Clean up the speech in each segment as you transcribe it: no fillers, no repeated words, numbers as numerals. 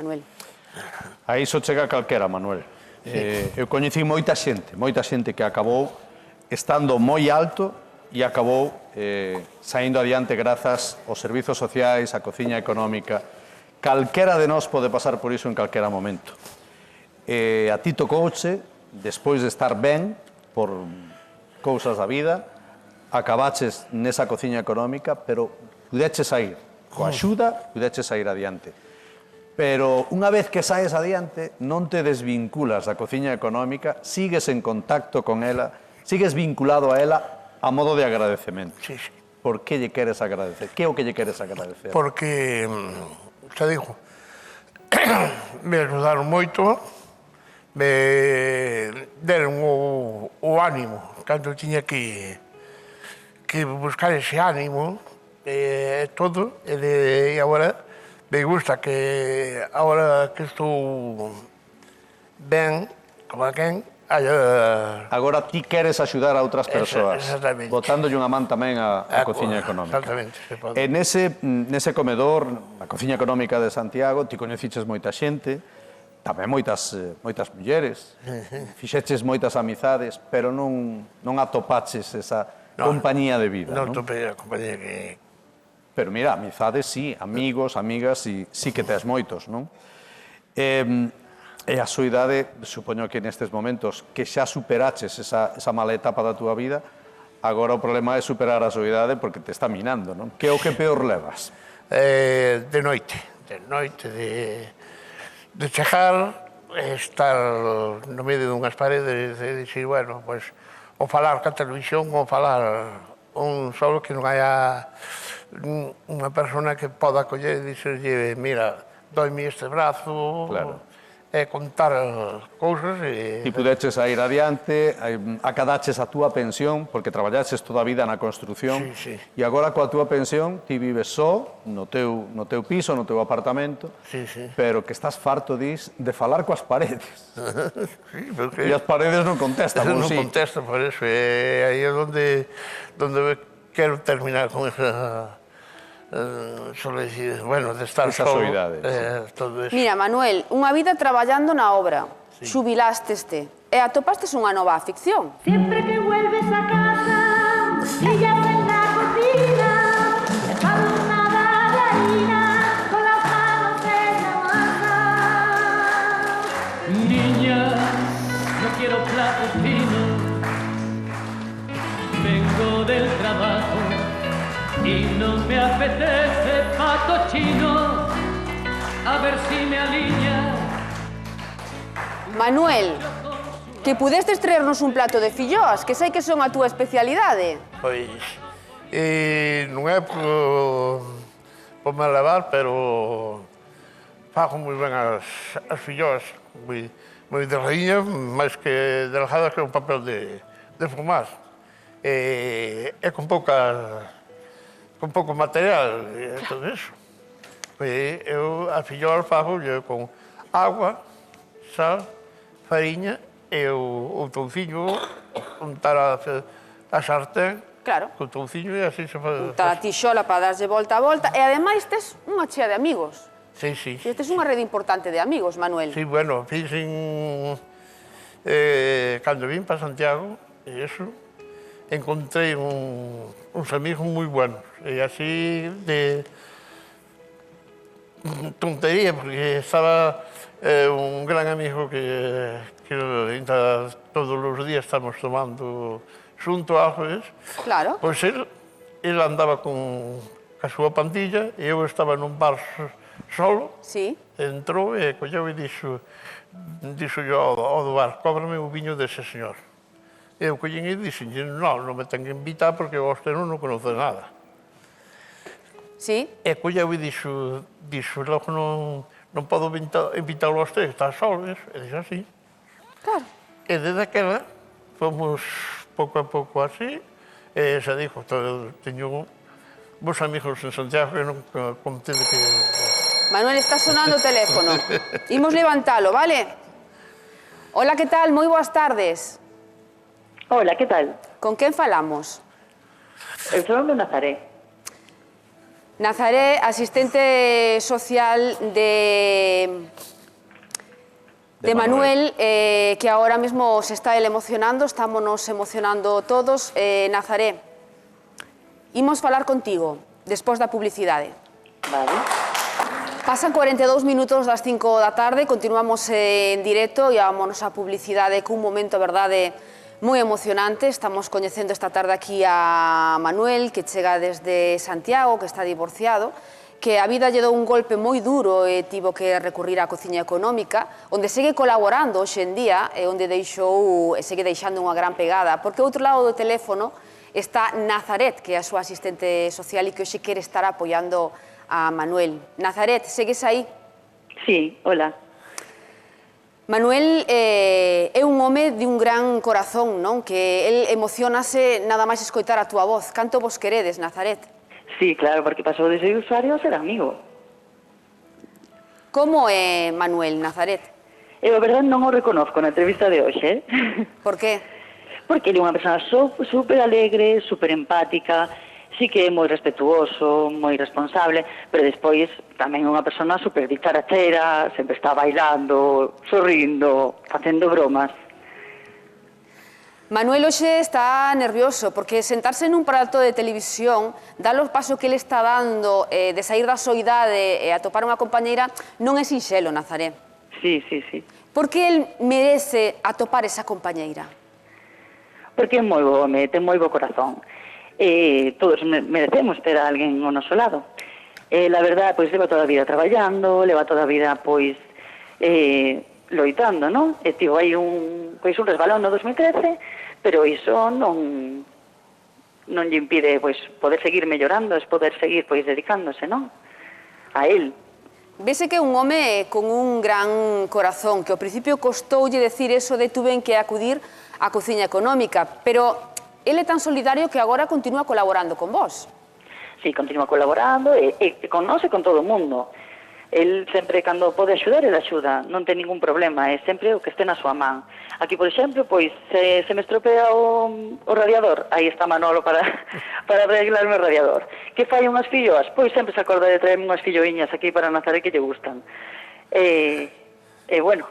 Manuel? A iso chega calquera, Manuel. Eu coñecí moita xente que acabou estando moi alto e acabou saindo adiante grazas aos servizos sociais, á cociña económica. Calquera de nós pode pasar por iso en calquera momento. A ti tocouche, despois de estar ben, por cousas da vida, acabaches nesa cociña económica, pero pudeches sair. Coa axuda, pudeches sair adiante. Pero unha vez que saes adiante, non te desvinculas da cociña económica, sigues en contacto con ela, sigues vinculado a ela a modo de agradecemento. Sí, sí. Por que lle queres agradecer? Que é o que lle queres agradecer? Porque, xa digo, me ajudaron moito, me deron o ánimo, cando tiña que buscar ese ánimo, todo, e agora me gusta que, agora que estou ben, como aquén, agora ti queres axudar a outras persoas, botándolle unha man tamén á cociña económica. Exactamente. E nese comedor, a cociña económica de Santiago, ti coñeciches moita xente, tamén moitas mulleres, fixeches moitas amizades, pero non atopaches esa compañía de vida. Non atopei a compañía que... Pero mira, amizades sí, amigos, amigas, sí que tes moitos, non? E a súa idade, supoño que nestes momentos que xa superaches esa mala etapa da túa vida, agora o problema é superar a súa idade porque te está minando, non? Que é o que peor levas? De noite, de chegar, estar no medio dunhas paredes e dicir, bueno, pois, o falar ca televisión, o falar un solo que non haya unha persona que poda coller e dicirlle, mira, doime este brazo, e contar cousas e... Ti pudeches a ir adiante, acadaches a túa pensión, porque traballaches toda a vida na construción, e agora coa túa pensión ti vives só, no teu piso, no teu apartamento, pero que estás farto, dis, de falar coas paredes. E as paredes non contestan, non contestan, por eso, e aí é onde quero terminar con esa... solo decir, bueno, de estar solo, todo eso. Mira, Manuel, unha vida traballando na obra, xubilásteste e atopastes unha nova afición. Siempre que vuelves a casa, ellas en la cocina, preparan una bailarina con las manos en la masa. Niña, no quiero platos finos, vengo del trabajo y no me apetece pato chino, a ver si me alinea. Manuel, que pudestes traernos un plato de filloas, que sei que son a túa especialidade. Pois, non é por me levar, pero fago moi ben as filloas, moi delgadiñas, máis que delgadas que un papel de fumar. E con pouco material e todo iso. Eu a filloas fago con agua, sal, fariña e o touciño, untar a sartén, o touciño e así se faz. Untar a tixola para darlle volta a volta e ademais tes unha chea de amigos. Sí, sí. Tes unha rede importante de amigos, Manuel. Sí, bueno, fixen... Cando vim para Santiago, e eso, encontrei uns amigos moi buenos. E así de tontería, porque estaba un gran amigo que todos os días estamos tomando xunto algo, ¿ves? Claro. Pois ele andaba con a súa pandilla e eu estaba nun bar solo. Sí. Entrou e colleu e dixo yo ao do bar, cóbrame o viño dese señor. Eu collín e dixen, non me ten que invitar porque vostede non conoce nada. Sí. E colleu e dixo, logo non podo invitar a vostede, está solo, e dixo así. Claro. E desde aquela, fomos pouco a pouco así, e xa dixo, teño vos amigos en Santiago que non contede que... Manuel, está sonando o teléfono. Imos levantalo, vale? Hola, que tal? Moi boas tardes. Hola, que tal? Con quen falamos? Eu sou de Nazaré. Nazaré, asistente social de de Manuel, que ahora mismo se está emocionando, estámonos emocionando todos. Nazaré, imos falar contigo despois da publicidade. Vale. Pasan 42 minutos das 5 da tarde, continuamos en directo e vámonos a publicidade cun momento, a verdade, moi emocionante. Estamos coñecendo esta tarde aquí a Manuel, que chega desde Santiago, que está divorciado, que a vida lle dou un golpe moi duro e tivo que recurrir á cociña económica, onde segue colaborando hoxe en día e onde deixou e segue deixando unha gran pegada, porque ao outro lado do teléfono está Nazaret, que é a súa asistente social e que hoxe quere estar apoiando a Manuel. Nazaret, segues aí? Sí, hola. Manuel é un home de un gran corazón, non? Que el emocionase nada máis escoitar a túa voz. Canto vos queredes, Nazaret? Sí, claro, porque pasou de ser usuario a ser amigo. Como é Manuel, Nazaret? Eu, a verdade, non o reconozco na entrevista de hoxe, Por qué? Porque ele é unha persona super alegre, super empática, sí que é moi respetuoso, moi responsable, pero despois tamén é unha persona super dicharachera, sempre está bailando, sorrindo, facendo bromas. Manuel hoxe está nervioso porque sentarse nun prato de televisión, dar o paso que ele está dando de sair da soidade e atopar unha compañeira non é sinxelo, Nazaré. Sí, sí, sí. Por que el merece atopar esa compañeira? Porque é moi bo home, ten moi bo corazón. Todos merecemos ter a alguén ao noso lado. La verdad, pois leva toda a vida traballando, leva toda a vida, pois, loitando, non? E tivo aí un resbalón no 2013, pero iso non lle impide, pois, poder seguir mellorando, poder seguir, pois, dedicándose, non? A él. Vese que é un home con un gran corazón, que ao principio costoulle decir eso de tuven que acudir á cociña económica, pero ele é tan solidario que agora continúa colaborando con vos. Sí, continúa colaborando e con nós e con todo o mundo. El sempre, cando pode axudar, ele axuda, non ten ningún problema, é sempre o que este na súa man. Aquí, por exemplo, pois, se me estropea o radiador, aí está Manolo para arreglarme o radiador. Que fai unhas filloas? Pois sempre se acorda de traerme unhas filloiñas aquí para Nazaré que lle gustan. Bueno,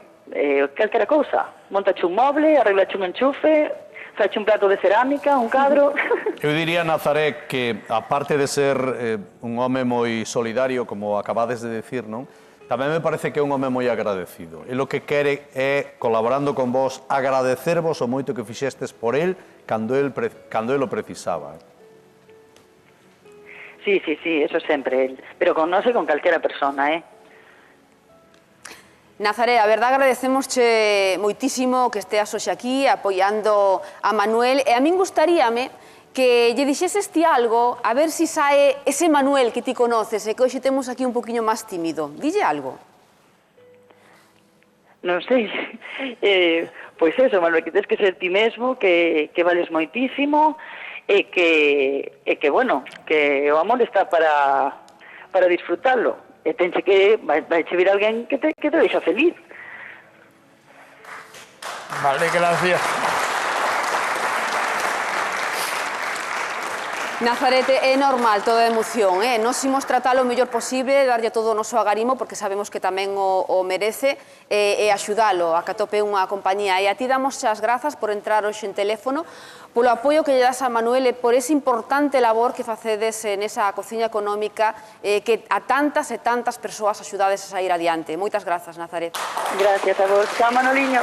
calquera cousa, montache un moble, arreglache un enchufe, fache un plato de cerámica, un cadro. Eu diría, Nazaré, que aparte de ser un home moi solidario, como acabades de decir, non? Tamén me parece que é un home moi agradecido. E o que quere é, colaborando con vos, agradecervos o moito que fixestes por el cando el o precisaba. Sí, sí, sí, eso sempre el. Pero con nós e con calquera persona, Nazaré, a verdade agradecemosche moitísimo que esteas hoxe aquí apoiando a Manuel e a min gustaríame que lle dixeses ti algo a ver si sae ese Manuel que ti conoces e que hoxe temos aquí un poquinho máis tímido. Dille algo. Non sei. Pois eso, Manuel, que tens que ser ti mesmo, que vales moitísimo e que bueno, que o amor está para disfrutarlo. E tenche que vai vir alguén que te deixa feliz. Vale, gracias. Nazarete, é normal toda a emoción, Nos imos tratalo o mellor posible, darlle todo o noso agarimo, porque sabemos que tamén o merece, e axudalo a que atope unha compañía. E a ti damos as grazas por entrar hoxe en teléfono, polo apoio que lle das a Manuel e por ese importante labor que facedes nesa cociña económica que a tantas e tantas persoas axudades a sair adiante. Moitas grazas, Nazaret. Gracias a vos. Chao, Manoliño.